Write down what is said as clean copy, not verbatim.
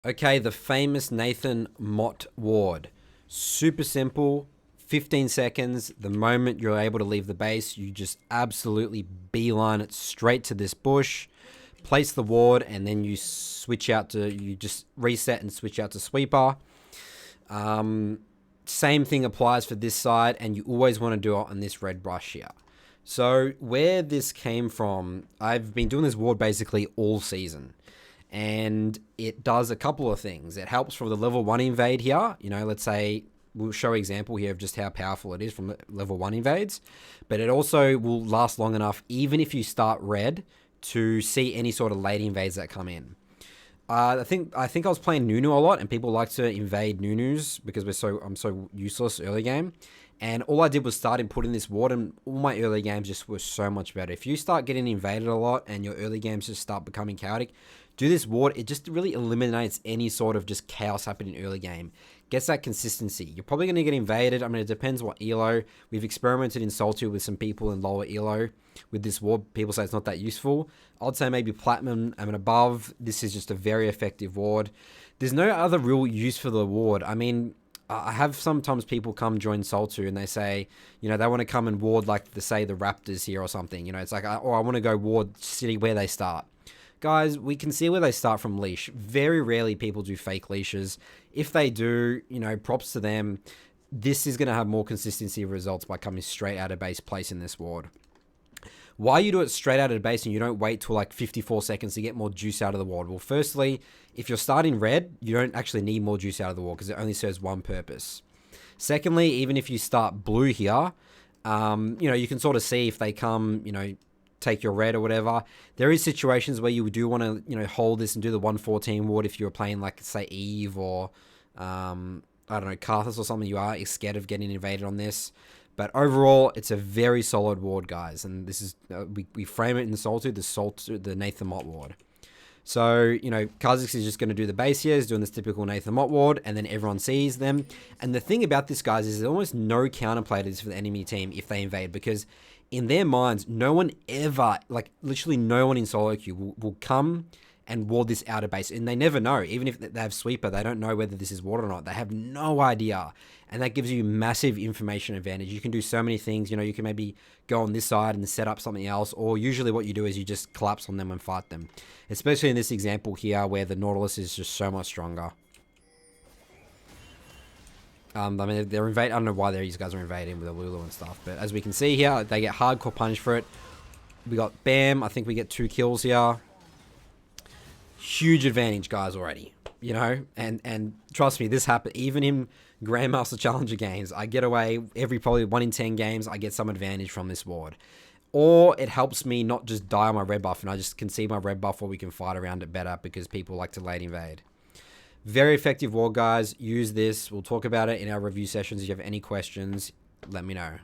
Okay, the famous Nathan Mott ward. Super simple, 15 seconds. The moment you're able to leave the base, you just absolutely beeline it straight to this bush, place the ward, and then you you just reset and switch out to sweeper. Same thing applies for this side, and you always want to do it on this red brush here. So where this came from, I've been doing this ward basically all season. And it does a couple of things. It helps for the level 1 invade here. Let's say we'll show an example here of just how powerful it is from level 1 invades. But it also will last long enough, even if you start red, to see any sort of late invades that come in. I think I was playing Nunu a lot, and people like to invade Nunus because I'm so useless early game. And all I did was start putting this ward, and all my early games just were so much better. If you start getting invaded a lot and your early games just start becoming chaotic, do this ward. It just really eliminates any sort of just chaos happening early game. Gets that consistency. You're probably going to get invaded. I mean, it depends what elo. We've experimented in Saltu with some people in lower elo with this ward. People say it's not that useful. I'd say maybe platinum and above. This is just a very effective ward. There's no other real use for the ward. I mean, I have sometimes people come join Saltu and they say, they want to come and ward like the Raptors here or something. It's like, oh, I want to go ward city where they start. Guys, we can see where they start from leash. Very rarely people do fake leashes. If they do, props to them. This is going to have more consistency of results by coming straight out of base place in this ward. Why you do it straight out of base and you don't wait till like 54 seconds to get more juice out of the ward? Well, firstly, if you're starting red, you don't actually need more juice out of the ward because it only serves one purpose. Secondly, even if you start blue here, you can sort of see if they come, take your red or whatever. There is situations where you do want to, hold this and do the 114 ward if you're playing like, say, Eve or, I don't know, Karthus or something. You are scared of getting invaded on this. But overall, it's a very solid ward, guys. And this is, we frame it in the Saltu, the Nathan Mott ward. So, Kha'Zix is just going to do the base here. He's doing this typical Nathan Mott ward, and then everyone sees them. And the thing about this, guys, is there's almost no counterplay to this for the enemy team if they invade, because in their minds, no one ever, like literally no one in solo queue will come and ward this outer base. And they never know. Even if they have sweeper, they don't know whether this is ward or not. They have no idea. And that gives you massive information advantage. You can do so many things. You can maybe go on this side and set up something else. Or usually what you do is you just collapse on them and fight them. Especially in this example here where the Nautilus is just so much stronger. I mean, they're invading. I don't know why these guys are invading with the Lulu and stuff. But as we can see here, they get hardcore punished for it. We got Bam. I think we get 2 kills here. Huge advantage, guys, already. And trust me, this happened. Even in Grandmaster Challenger games, I get away every probably 1 in 10 games. I get some advantage from this ward. Or it helps me not just die on my red buff, and I just can see my red buff, or we can fight around it better because people like to late invade. Very effective ward, guys. Use this. We'll talk about it in our review sessions. If you have any questions, let me know.